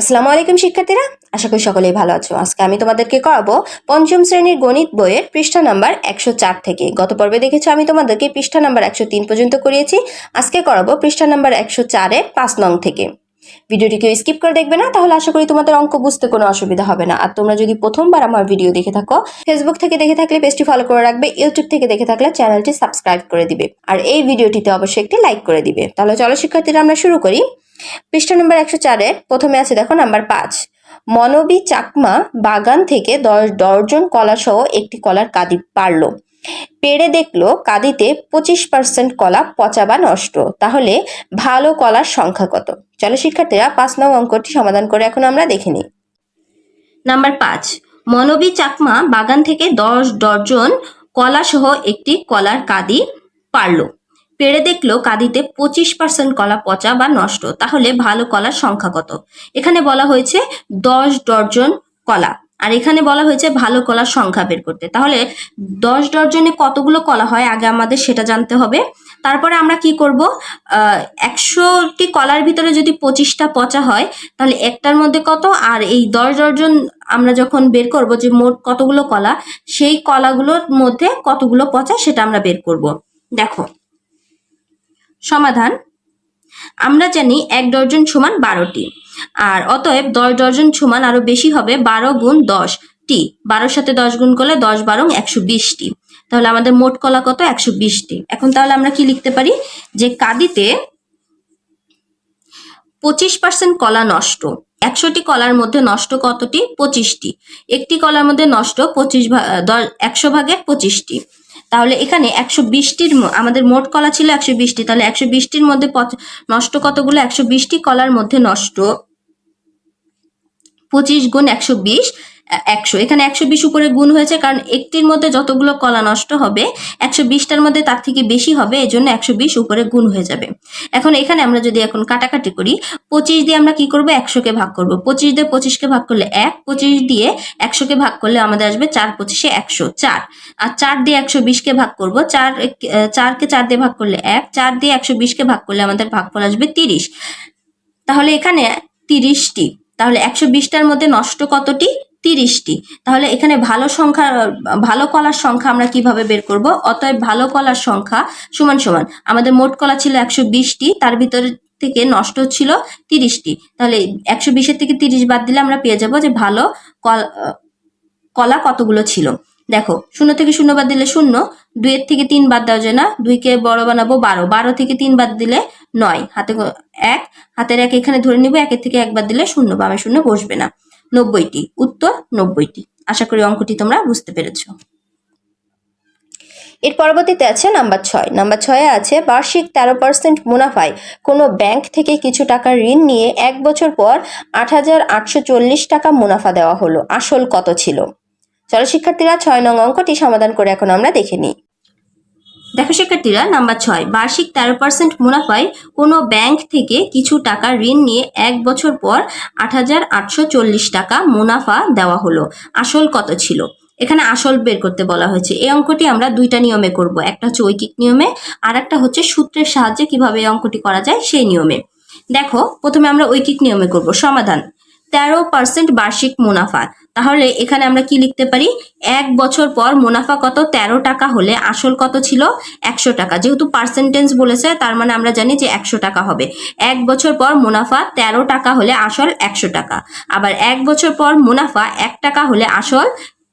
আসসালামু আলাইকুম শিক্ষার্থীরা, আশা করি সকলেই ভালো আছো। আজকে আমি তোমাদেরকে করাবো পঞ্চম শ্রেণীর গণিত বইয়ের পৃষ্ঠা নাম্বার 104 থেকে। গত পর্বে দেখেছো আমি তোমাদেরকে পৃষ্ঠা নাম্বার 103 পর্যন্ত করিয়েছি। আজকে করাবো পৃষ্ঠা নাম্বার 104-এর 5 নং থেকে। ভিডিওটিকে স্কিপ করে দেখবে না, তাহলে আশা করি তোমাদের অঙ্ক বুঝতে কোনো অসুবিধা হবে না। আর তোমরা যদি প্রথমবার আমার ভিডিও দেখে থাকো, ফেসবুক থেকে দেখে থাকলে পেজটি ফলো করে রাখবে, ইউটিউব থেকে দেখে থাকলে চ্যানেলটি সাবস্ক্রাইব করে দিবে, আর এই ভিডিওটিতে অবশ্যই একটি লাইক করে দিবে। তাহলে চলো শিক্ষার্থীরা, আমরা শুরু করি। পৃষ্ঠা নম্বর 104-এর প্রথমে আছে দেখো নাম্বার 5। মনবী চাকমা বাগান থেকে 10 ডর্জন কলা সহ একটি কলার কাঁদি পারলো। পেড়ে দেখলো কাঁদিতে 25% কলা পচা বা নষ্ট। তাহলে ভালো কলার সংখ্যা কত? চলো শিক্ষার্থীরা 5 নং অঙ্কটি সমাধান করে এখন আমরা দেখে নিই। নাম্বার 5, মনবী চাকমা বাগান থেকে 10 ডর্জন কলা সহ একটি কলার কাঁদি পারলো। পেড়ে দেখলো কাঁদিতে 25% কলা পচা বা নষ্ট। তাহলে ভালো কলার সংখ্যা কত? এখানে বলা হয়েছে 10 ডর্জন কলা, আর এখানে বলা হয়েছে ভালো কলার সংখ্যা বের করতে। তাহলে 10 ডর্জনে কতগুলো কলা হয় আগে আমাদের সেটা জানতে হবে। তারপরে আমরা কি করব, 100টি কলার ভিতরে যদি 25টা পচা হয়, তাহলে একটার মধ্যে কত, আর এই 10 ডর্জন আমরা যখন বের করব যে মোট কতগুলো কলা, সেই কলাগুলোর মধ্যে কতগুলো পচা সেটা আমরা বের করব। দেখো সমাধান, আমরা জানি 1 ডর্জন সমান 12টি, আর অতএব 10 ডর্জন সমান আরো বেশি হবে 12 গুণ 10টি। 12-র সাথে 10 গুণ করলে 10 12 120টি। তাহলে আমাদের মোট কলা কত? 120টি। এখন তাহলে আমরা কি লিখতে পারি, যে কাঁদিতে 25% কলা নষ্ট। 100টি কলার মধ্যে নষ্ট কতটি? 25টি। একটি কলার মধ্যে নষ্ট 100 ভাগের 25টি। তাহলে এখানে 120টির আমাদের মোট কলা ছিল 120টি, তাহলে 120টির মধ্যে নষ্ট কতগুলো? 120টি কলার মধ্যে নষ্ট 25 গুণ 120, 100। এখানে 120 উপরে গুণ হয়েছে, কারণ একটির মধ্যে যতগুলো কলা নষ্ট হবে 120টার মধ্যে তার থেকে বেশি হবে, এই জন্য 120 উপরে গুণ হয়ে যাবে। এখন এখানে আমরা যদি এখন কাটাকাটি করি, 25 দিয়ে আমরা কি করব? 100কে ভাগ করব। 25 দিয়ে 25কে ভাগ করলে 1, 25 দিয়ে 100কে ভাগ করলে আমাদের আসবে 4 25 100, 4। আর 4 দিয়ে 120কে ভাগ করব, 4কে 4 দিয়ে ভাগ করলে 1, 4 দিয়ে 120কে ভাগ করলে আমাদের ভাগফল আসবে 30। তাহলে এখানে 30টি, তাহলে 120টার মধ্যে নষ্ট কতটি? 30টি। তাহলে এখানে ভালো কলার সংখ্যা আমরা কিভাবে বের করব? অতএব ভালো কলার সংখ্যা সমান সমান আমাদের মোট কলা ছিল 120টি, তার ভিতরে থেকে নষ্ট ছিল 30টি। তাহলে 120-এর থেকে 30 বাদ দিলে আমরা পেয়ে যাব যে ভালো কলা কতগুলো ছিল। দেখো 0 থেকে 0 বাদ দিলে 0, 2-এর থেকে 3 বাদ দেওয়া যায় না, 2কে বড় বানাবো 12, 12 থেকে 3 বাদ দিলে 9, হাতের 1 এখানে ধরে নিব, 1-এর থেকে 1 বাদ দিলে 0, বামে 0 বসবে না। 90টি, উত্তর 90টি। আশা করি অঙ্কটি তোমরা বুঝতে পেরেছো। এর পরবর্তীতে আছে নাম্বার 6। নাম্বার 6-এ আছে বার্ষিক 13% মুনাফায় কোনো ব্যাংক থেকে কিছু টাকা ঋণ নিয়ে 1 বছর পর 8,840 টাকা মুনাফা দেওয়া হলো। আসল কত ছিল? চলো শিক্ষার্থীরা 6 নং অঙ্কটি সমাধান করে এখন আমরা দেখে নিই। দেখো শিক্ষার্থীরা, নাম্বার 6, বার্ষিক 13% মুনাফায় কোনো ব্যাংক থেকে কিছু টাকা ঋণ নিয়ে 1 বছর পর 8,840 টাকা মুনাফা দেওয়া হলো। আসল কত ছিল? এখানে আসল বের করতে বলা হয়েছে। এই অঙ্কটি আমরা 2টা নিয়মে করব, একটা হচ্ছে ঐকিক নিয়মে, আর একটা হচ্ছে সূত্রের সাহায্যে কিভাবে এই অঙ্কটি করা যায় সেই নিয়মে। দেখো প্রথমে আমরা ঐকিক নিয়মে করব। সমাধান, 13% বার্ষিক মুনাফা। তাহলে এখানে আমরা কি লিখতে পারি, 1 বছর পর মুনাফা কত? 13 টাকা হলে আসল কত ছিল? 100 টাকা। যেহেতু পার্সেন্টেজ বলেছে, তার মানে আমরা জানি যে 100 টাকা হবে। 1 বছর পর মুনাফা 13 টাকা হলে আসল 100 টাকা। আবার 1 বছর পর মুনাফা 1 টাকা হলে আসল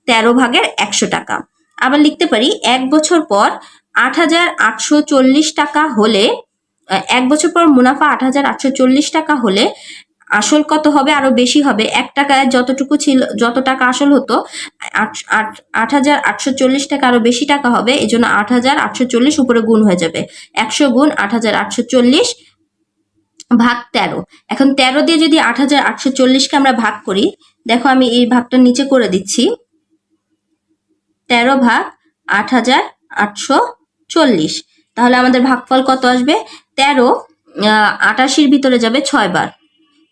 13 ভাগের 100 টাকা। আবার লিখতে পারি 1 বছর পর 8,840 টাকা হলে, 1 বছর পর মুনাফা 8,840 টাকা হলে আসল কত হবে? আরো বেশি হবে। 1 টাকায় যতটুকু ছিল, যত টাকা আসল হতো, 8,840 টাকা আরো বেশি টাকা হবে, এই জন্য 8,840 উপরে গুণ হয়ে যাবে। 100 গুণ 8,840 ভাগ 13। এখন 13 দিয়ে যদি 8,840কে আমরা ভাগ করি, দেখো আমি এই ভাগটা নিচে করে দিচ্ছি। 13 ভাগ 8,840, তাহলে আমাদের ভাগফল কত আসবে? 13 88-র ভিতরে যাবে 6 বার,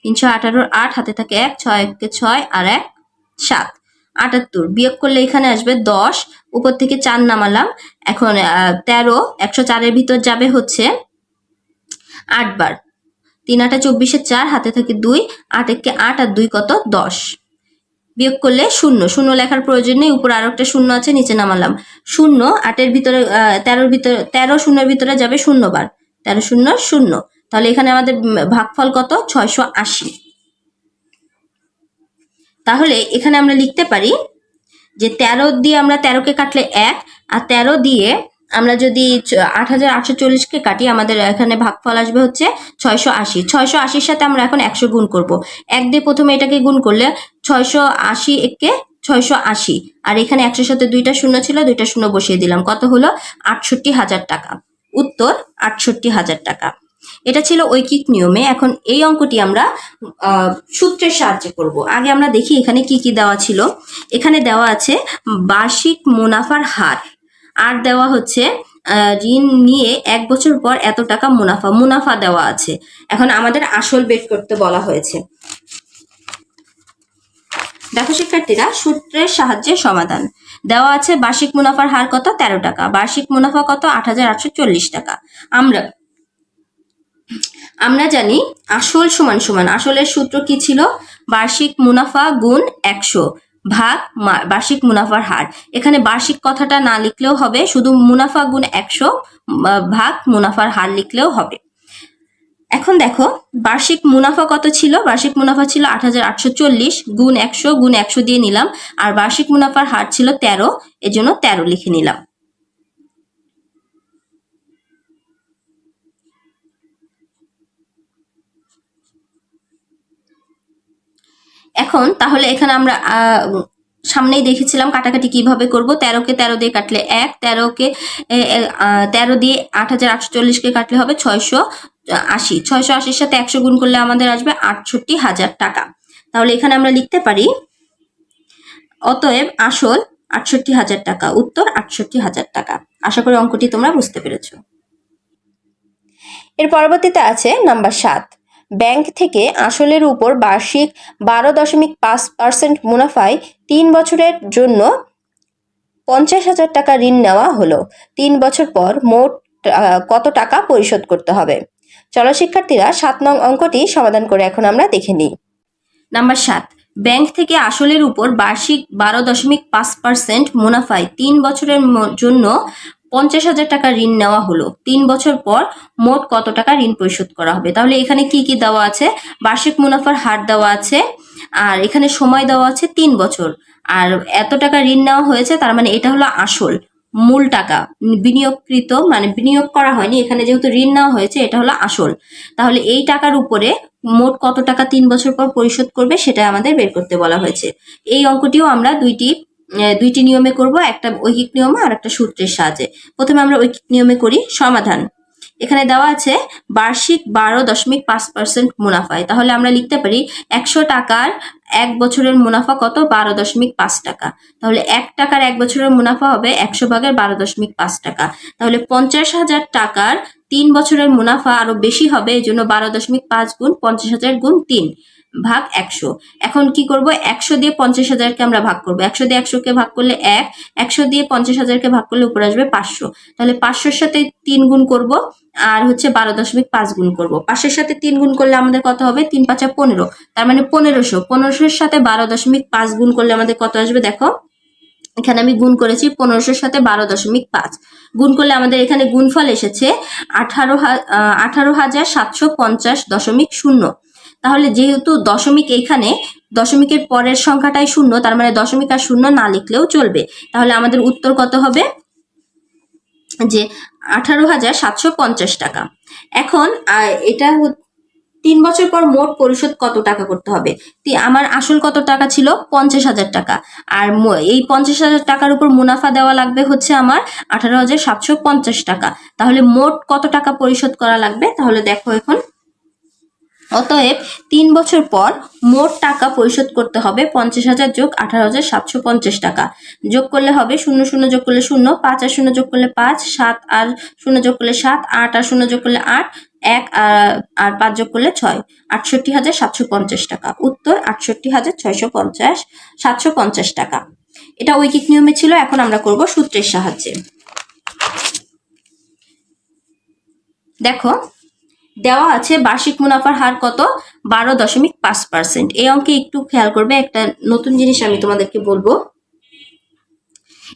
318-র 8, হাতে থাকে 1, 6-কে 6 আর 1 7, 78। বিয়োগ করলে এখানে আসবে 10, উপর থেকে 4 নামালাম। এখন 13 104-এর ভিতর যাবে হচ্ছে 8 বার, 3 8 24 4, হাতে থাকে 2, 8 1 8 আর 2 কত 10। বিয়োগ করলে 0, 0 লেখার প্রয়োজন নেই, উপর আরো একটা 0 আছে, নিচে নামালাম 0। 8 ভিতরে 13 ভিতরে 13 0 ভিতরে যাবে 0 বার, 13 0 0। তাহলে এখানে আমাদের ভাগফল কত 680। তাহলে এখানে আমরা লিখতে পারি যে 13 দিয়ে আমরা 13 কে কাটলে 1, আর 13 দিয়ে আমরা যদি 8840 কে কাটি, আমাদের এখানে ভাগফল আসবে হচ্ছে 680। 680 সাথে আমরা এখন 100 গুণ করব। 1 দিয়ে প্রথমে এটাকে গুণ করলে 680 কে 680, আর এখানে 100 সাথে 2টা শূন্য ছিল, 2টা শূন্য বসিয়ে দিলাম, কত হলো 68,000 টাকা। উত্তর 68,000 টাকা। এটা ছিল ঐকিক নিয়মে। এখন এই অঙ্কটি আমরা সূত্রের সাহায্যে করব। আগে আমরা দেখি এখানে কি কি দেওয়া ছিল। এখানে দেওয়া আছে বার্ষিক মুনাফার হার, আর দেওয়া হচ্ছে ঋণ নিয়ে 1 বছর পর এত টাকা মুনাফা দেওয়া আছে। এখন আমাদের আসল বের করতে বলা হয়েছে। দেখো শিক্ষার্থীরা, সূত্রের সাহায্যে সমাধান। দেওয়া আছে বার্ষিক মুনাফার হার কত 13 টাকা, বার্ষিক মুনাফা কত 8840 টাকা। আমরা জানি আসল সমান সমান, আসলের সূত্র কি ছিল, বার্ষিক মুনাফা গুণ 100 ভাগ বার্ষিক মুনাফার হার। এখানে বার্ষিক কথাটা না লিখলেও হবে, শুধু মুনাফা গুণ 100 ভাগ মুনাফার হার লিখলেও হবে। এখন দেখো বার্ষিক মুনাফা কত ছিল, বার্ষিক মুনাফা ছিল 8840 গুণ 100 দিয়ে নিলাম, আর বার্ষিক মুনাফার হার ছিল 13, এজন্য 13 লিখে নিলাম। এখন তাহলে এখানে আমরা সামনেই দেখেছিলাম কাটাকাটি কিভাবে করব। 13 কে 13 দিয়ে কাটলে 1, 13 দিয়ে 8840 কে কাটলে হবে 680। 680 সাথে 100 গুণ করলে আমাদের আসবে 68,000 টাকা। তাহলে এখানে আমরা লিখতে পারি অতএব আসল 68,000 টাকা, উত্তর 68,000 টাকা। আশা করি অঙ্কটি তোমরা বুঝতে পেরেছো। এর পরবর্তীতে আছে নাম্বার 7, ব্যাংক থেকে আসলের উপর বার্ষিক 12.5% মুনাফায় 3 বছরের জন্য 50,000 টাকা ঋণ নেওয়া হলো। 3 বছর পর মোট কত টাকা পরিশোধ করতে হবে? চলো শিক্ষার্থীরা 7 নং অঙ্কটি সমাধান করে এখন আমরা দেখে নিই। নাম্বার 7, ব্যাংক থেকে আসলের উপর বার্ষিক 12.5% মুনাফায় 3 বছরের জন্য 50,000 টাকা ঋণ নেওয়া হলো। 3 বছর পর মোট কত টাকা ঋণ পরিশোধ করা হবে? তাহলে এখানে কি কি দেওয়া আছে? বার্ষিক মুনাফার হার দেওয়া আছে, আর এখানে সময় দেওয়া আছে 3 বছর, আর এত টাকা ঋণ নেওয়া হয়েছে, তার মানে এটা হলো আসল মূল টাকা, বিনিয়োগকৃত মানে বিনিয়োগ করা হয়নি, এখানে যেহেতু ঋণ নেওয়া হয়েছে এটা হলো আসল। তাহলে এই টাকার উপরে মোট কত টাকা 3 বছর পর পরিশোধ করবে সেটা আমাদের বের করতে বলা হয়েছে। এই অঙ্কটিও আমরা দুইটি নিয়মে করব, একটা ঐকিক নিয়মে আর একটা সূত্রের সাহায্যে। প্রথমে আমরা ঐকিক নিয়মে করি। সমাধান। এখানে দেওয়া আছে বার্ষিক 12.5% মুনাফায়, তাহলে আমরা লিখতে পারি 100 টাকার 1 বছরের মুনাফা কত 12.5 টাকা। তাহলে 1 টাকার 1 বছরের মুনাফা হবে 100 ভাগের 12.5 টাকা। তাহলে 50,000 টাকার 3 বছরের মুনাফা আরো বেশি হবে, এই জন্য 12.5 গুণ 50,000 গুণ 3 ভাগ 100। এখন কি করব, 100 দিয়ে 50,000 কে আমরা ভাগ করব। 100 দিয়ে 100 কে ভাগ করলে 1, 100 দিয়ে 50,000 কে ভাগ করলে উপরে আসবে 500। তাহলে 500-র সাথে 3 গুণ করব, আর হচ্ছে 12.5 গুণ করব। 500-এর সাথে 3 গুণ করলে আমাদের কত হবে, 3 5 15, তার মানে 1500। 1500-এর সাথে 12.5 গুণ করলে আমাদের কত আসবে, দেখো এখানে আমি গুণ করেছি 1500-এর সাথে 12.5 গুণ করলে আমাদের এখানে গুণফল এসেছে 18,750.0। তাহলে যেহেতু দশমিক, এখানে দশমিকের পরের সংখ্যাটাই শূন্য, তার মানে দশমিক আর শূন্য না লিখলেও চলবে। তাহলে আমাদের উত্তর কত হবে, যে 18,750 টাকা। এখন এটা 3 বছর পর মোট পরিশোধ কত টাকা করতে হবে? আমার আসল কত টাকা ছিল 50,000 টাকা, আর এই 50,000 টাকার উপর মুনাফা দেওয়া লাগবে হচ্ছে আমার 18,750 টাকা। তাহলে মোট কত টাকা পরিশোধ করা লাগবে? তাহলে দেখো এখন, অতএব 3 বছর পর মোট টাকা পরিশোধ করতে হবে 50,000 যোগ 18,750 টাকা। যোগ করলে হবে 0 0 যোগ করলে 0, 5 আর 0 যোগ করলে 5, 7 আর 0 যোগ করলে 7, 8 আর 0 যোগ করলে 8, 1 আর 5 যোগ করলে 6, 68,750 টাকা। উত্তর 68,750 টাকা। এটা ঐকিক নিয়মে ছিল। এখন আমরা করব সূত্রের সাহায্যে। দেখো দেওয়া আছে বার্ষিক মুনাফার হার কত, 12.5%। এই অঙ্কে একটু খেয়াল করবে, একটা নতুন জিনিস আমি তোমাদেরকে বলবো।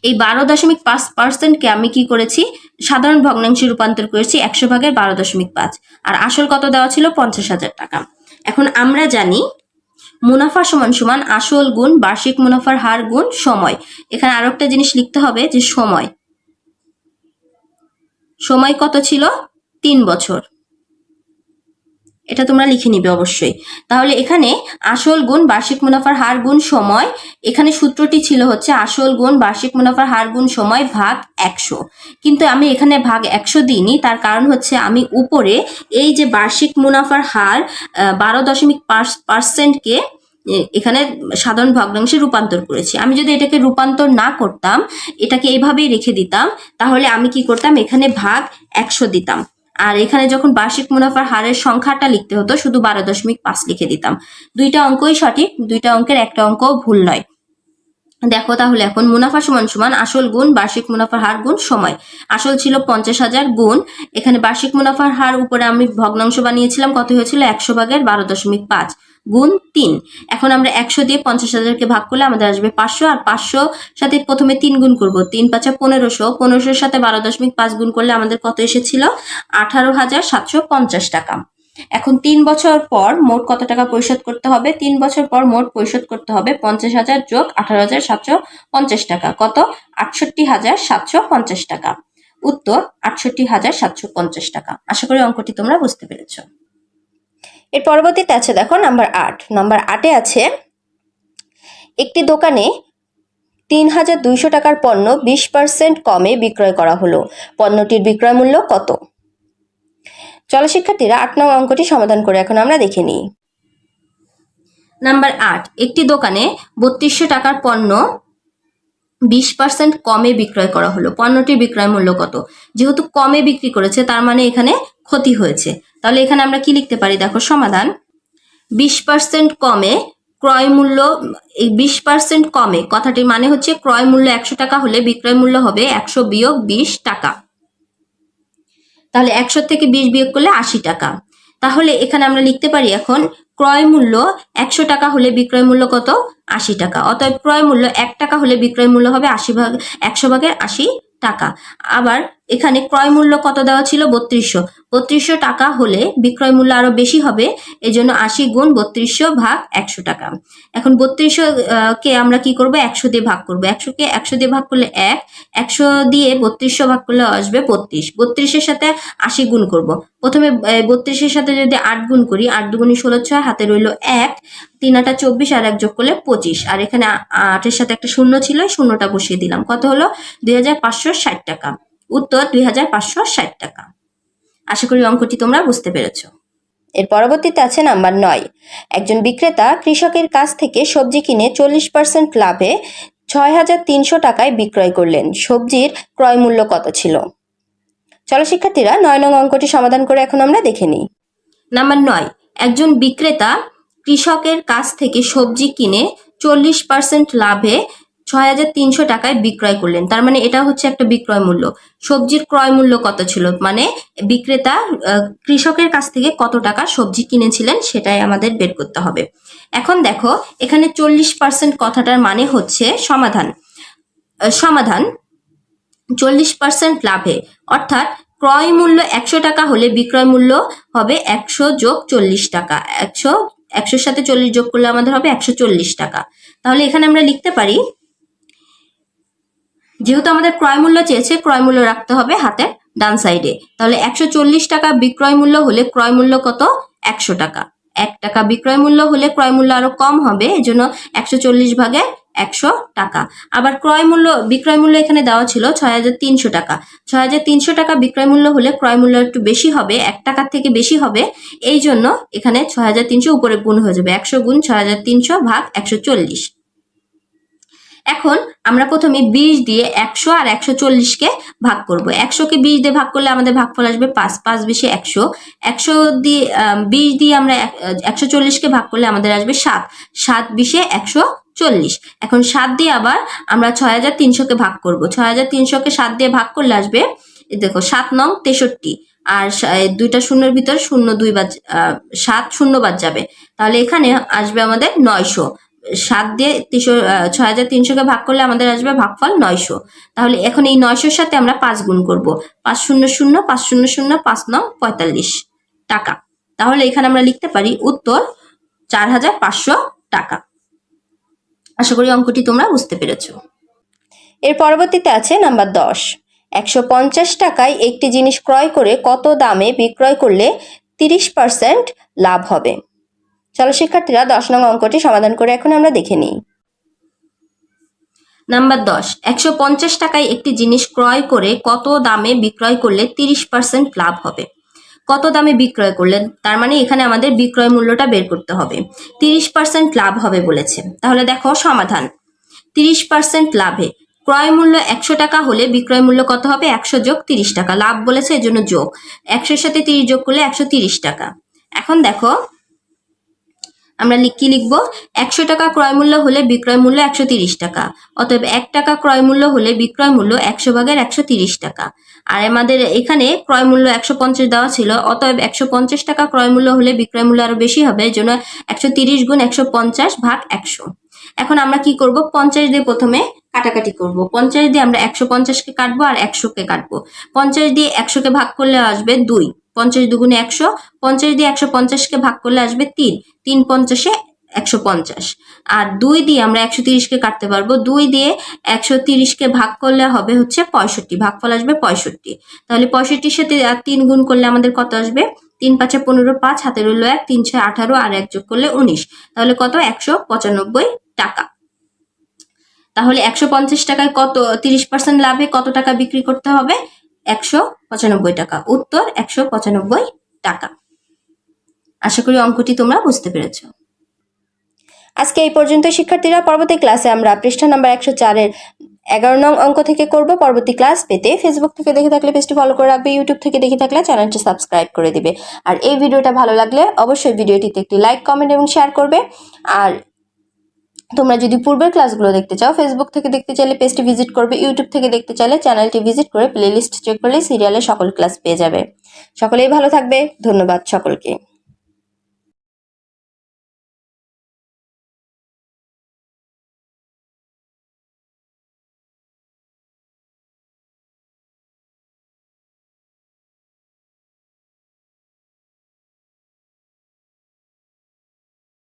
এই 12.5%কে আমি কি করেছি, সাধারণ ভগ্নাংশে রূপান্তর করেছি 100 ভাগের 12.5। আর আসল কত দেওয়া ছিল, 50,000 টাকা। এখন আমরা জানি মুনাফা সমান সমান আসল গুণ বার্ষিক মুনাফার হার গুণ সময়। এখানে আরো একটা জিনিস লিখতে হবে যে সময় কত ছিল, 3 বছর। এটা তোমরা লিখে নিবে অবশ্যই। তাহলে এখানে আসল গুণ বার্ষিক মুনাফার হার গুণ সময়, এখানে সূত্রটি ছিল হচ্ছে আসল গুণ বার্ষিক মুনাফার হার গুণ সময় ভাগ 100। কিন্তু আমি এখানে ভাগ 100 দিইনি, তার কারণ হচ্ছে আমি উপরে এই যে বার্ষিক মুনাফার হার 12.5%কে এখানে সাধারণ ভগ্নাংশে রূপান্তর করেছি। আমি যদি এটাকে রূপান্তর না করতাম, এটাকে এইভাবেই রেখে দিতাম, তাহলে আমি কি করতাম, এখানে ভাগ 100 দিতাম। আর এখানে যখন বার্ষিক মুনাফার হারের সংখ্যাটা লিখতে হতো, শুধু 12.5 লিখে দিতাম। দুইটা অঙ্কই সঠিক, দুইটা অঙ্কের একটা অঙ্কও ভুল নয়। দেখো তাহলে এখন মুনাফা সমান সমান আসল গুণ বার্ষিক মুনাফার হার গুণ সময়। আসল ছিল 50,000 গুণ, এখানে বার্ষিক মুনাফার হার উপরে আমি ভগ্নাংশ বানিয়েছিলাম, কত হয়েছিল, 100 ভাগের 12.5 গুণ 3। এখন আমরা 100 দিয়ে 50,000কে ভাগ করলে আমাদের আসবে 500, আর 500 সাথে প্রথমে 3 গুণ করব, 3 5 1500, 1500 সাথে 12.5 গুণ করলে আমাদের কত এসেছিল, 18,750 টাকা। এখন 3 বছর পর মোট কত টাকা পরিশোধ করতে হবে, 3 বছর পর মোট পরিশোধ করতে হবে 50,000 যোগ 18,750 টাকা, কত, 68,750 টাকা। উত্তর 68,750 টাকা। আশা করি অঙ্কটি তোমরা বুঝতে পেরেছ। এর পরবর্তীতে আছে দেখো নাম্বার 8। নাম্বার 8-এ আছে একটি দোকানে 3,200 টাকার পণ্য 20% কমে বিক্রয় করা হলো, পণ্যটির বিক্রয় মূল্য কত? চলো শিক্ষার্থীরা 8 নং অঙ্কটি সমাধান করে এখন আমরা দেখে নিই। নাম্বার 8, একটি দোকানে 3200 টাকার পণ্য 20% কমে বিক্রয় করা হলো, পণ্যটির বিক্রয় মূল্য কত? যেহেতু কমে বিক্রি করেছে, তার মানে এখানে ক্ষতি হয়েছে। তাহলে এখানে আমরা কি লিখতে পারি, দেখো সমাধান। 20% কমে ক্রয় মূল্য, এই 20% কমে কথাটির মানে হচ্ছে ক্রয় মূল্য 100 টাকা হলে বিক্রয় মূল্য হবে 100 বিয়োগ 20 টাকা। তাহলে 100 থেকে 20 বিয়োগ করলে 80 টাকা। তাহলে এখানে আমরা লিখতে পারি এখন ক্রয় মূল্য 100 টাকা হলে বিক্রয় মূল্য কত, 80 টাকা। অতএব ক্রয় মূল্য 1 টাকা হলে বিক্রয় মূল্য হবে 100 ভাগের 80 টাকা। আবার এখানে ক্রয় মূল্য কত দেওয়া ছিল, 3200 টাকা হলে বিক্রয় মূল্য আরো বেশি হবে, এজন্য 80 গুণ 3200 ভাগ 100 টাকা। এখন 3200 কে আমরা কি করব, 100 দিয়ে ভাগ করব। 100 কে 100 দিয়ে ভাগ করলে 1, 100 দিয়ে 3200 ভাগ করলে আসবে 32। 32-এর সাথে 80 গুণ করব। প্রথমে 32-এর সাথে যদি 8 গুণ করি, 8 দুগুণে 16, 6 হাতে রইল 1, 3 8 24, আর 1 যোগ করলে 25, আর এখানে 8-এর সাথে একটা শূন্য ছিল, শূন্যটা বসিয়ে দিলাম, কত হলো, 2560 টাকা। উত্তর 2560 টাকা। আশা করি অঙ্কটি তোমরা বুঝতে পেরেছো। এর পরবর্তীতে আছে নাম্বার 9। একজন বিক্রেতা কৃষকের কাছ থেকে সবজি কিনে 40% লাভে 6,300 টাকায় বিক্রয় করলেন, সবজির ক্রয় মূল্য কত ছিল? চলো শিক্ষার্থীরা 9 নং অঙ্কটি সমাধান করে এখন আমরা দেখে নিই। নাম্বার 9, একজন বিক্রেতা কৃষকের কাছ থেকে সবজি কিনে 40% লাভে 6,300 টাকায় বিক্রয় করলেন। তার মানে এটা হচ্ছে একটা বিক্রয় মূল্য। সবজির ক্রয় মূল্য কত ছিল, মানে বিক্রেতা কৃষকের কাছ থেকে কত টাকা সবজি কিনেছিলেন সেটাই আমাদের বের করতে হবে। এখন দেখো এখানে 40% কথাটার মানে হচ্ছে সমাধান 40% লাভে, অর্থাৎ ক্রয় মূল্য 100 টাকা হলে বিক্রয় মূল্য হবে 100 যোগ 40 টাকা। 100-100-র সাথে 40 যোগ করলে আমাদের হবে 140 টাকা। তাহলে এখানে আমরা লিখতে পারি, যেহেতু আমাদের ক্রয় মূল্য চেয়েছে, ক্রয় মূল্য রাখতে হবে হাতের ডান সাইডে। তাহলে 140 টাকা বিক্রয় মূল্য হলে ক্রয় মূল্য কত, 100 টাকা। 1 টাকা বিক্রয় মূল্য হলে ক্রয় মূল্য আরো কম হবে, এজন্য 140 ভাগে 100 টাকা। আবার বিক্রয় মূল্য এখানে দেওয়া ছিল 6,300 টাকা। 6,300 টাকা বিক্রয় মূল্য হলে ক্রয় মূল্য একটু বেশি হবে, 1 টাকার থেকে বেশি হবে, এই জন্য এখানে 6,300 উপরে গুণ হয়ে যাবে, 100 গুণ 6,300 ভাগ 140। এখন আমরা প্রথমে 20 দিয়ে 100 আর 140-কে ভাগ করব। 100-কে 20 দিয়ে ভাগ করলে আমাদের ভাগফল আসবে 5, 5 20 100। 100 দিয়ে 20 দিয়ে আমরা 140-কে ভাগ করলে আমাদের আসবে 7, 7 20 140। এখন 7 দিয়ে আবার আমরা 6,300-কে ভাগ করব। 6,300-কে 7 দিয়ে ভাগ করলে আসবে, দেখো 7 নং 63, আর দুইটা শূন্যের ভিতর 0 2 বাদ 7 0 বাদ যাবে, তাহলে এখানে আসবে আমাদের 900। 7 দিয়ে 6300-কে ভাগ করলে আমাদের আসবে ভাগফল 900। তাহলে এখন এই 900-র সাথে আমরা 5 গুণ করব। 5 0 0 5 0 0 5 9 45 টাকা। তাহলে এখানে আমরা লিখতে পারি উত্তর 4500 টাকা। আশা করি অঙ্কটি তোমরা বুঝতে পেরেছো। এর পরবর্তীতে আছে নাম্বার 10। 150 টাকায় একটি জিনিস ক্রয় করে কত দামে বিক্রয় করলে 30% লাভ হবে? চলো শিক্ষার্থীরা 10 নং অঙ্কটি সমাধান করে এখন আমরা দেখে নিই। নাম্বার 10। 150 টাকায় একটি জিনিস ক্রয় করে কত দামে বিক্রয় করলে 30% লাভ হবে? কত দামে বিক্রয় করলেন, তার মানে এখানে আমাদের বিক্রয় মূল্যটা বের করতে হবে। 30% লাভ হবে বলেছে, তাহলে দেখো সমাধান। 30% লাভে ক্রয় মূল্য 100 টাকা হলে বিক্রয় মূল্য কত হবে? 100 যোগ 30 টাকা। লাভ বলেছে এজন্য যোগ, 100-এর সাথে 30 যোগ করলে 130 টাকা। এখন দেখো আমরা কি লিখবো? 100 টাকা ক্রয় মূল্য হলে বিক্রয় মূল্য 130 টাকা, অতএব 1 টাকা ক্রয় মূল্য হলে বিক্রয় মূল্য 100 ভাগের 130 টাকা। আর আমাদের এখানে ক্রয় মূল্য 150 দেওয়া ছিল, অতএব 150 টাকা ক্রয় মূল্য হলে বিক্রয় মূল্য আরো বেশি হবে, এর জন্য 130 গুণ 150 ভাগ 100। এখন আমরা কি করব? 50 দিয়ে প্রথমে কাটাকাটি করব। 50 দিয়ে আমরা 150-কে কাটবো আর 100-কে কাটবো। 50 দিয়ে 100-কে ভাগ করলে আসবে 2। 50 দুগুণে 100। 50 দিয়ে 150-কে ভাগ করলে আসবে 3। 3 50-এ 150। আর 2 দিয়ে আমরা 130-কে কাটতে পারবো। 2 দিয়ে 130-কে ভাগ করলে হবে হচ্ছে 65। ভাগফল আসবে 65। তাহলে 65-র সাথে 3 গুণ করলে আমাদের কত আসবে? 3 5 15, 5 হাতে রইল 1, 3 6 18 আর 1 যোগ করলে 19। তাহলে কত? 195 টাকা। তাহলে 150 টাকায় কত 30% লাভে কত টাকা বিক্রি করতে হবে? 195 টাকা। উত্তর 195 টাকা। আশা করি অঙ্কটি তোমরা বুঝতে পেরেছো। আজকে এই পর্যন্ত শিক্ষার্থীরা। পরবর্তী ক্লাসে আমরা পৃষ্ঠা নাম্বার 104-এর 11 নং অঙ্ক থেকে করব। পরবর্তী ক্লাস পেতে ফেসবুক থেকে দেখে থাকলে পেজটি ফলো করে রাখবে, ইউটিউব থেকে দেখে থাকলে চ্যানেলটি সাবস্ক্রাইব করে দিবে। আর এই ভিডিওটা ভালো লাগলে অবশ্যই ভিডিওটিতে একটি লাইক, কমেন্ট এবং শেয়ার করবে। আর তোমরা যদি পূর্বের ক্লাসগুলো দেখতে চাও, ফেসবুক থেকে দেখতে চাইলে পেজটি ভিজিট করবে, ইউটিউব থেকে দেখতে চাইলে চ্যানেলটি ভিজিট করে প্লেলিস্ট চেক করলে সিরিয়ালের সকল ক্লাস পেয়ে যাবে। সকলেই ভালো থাকবে। ধন্যবাদ সকলকে।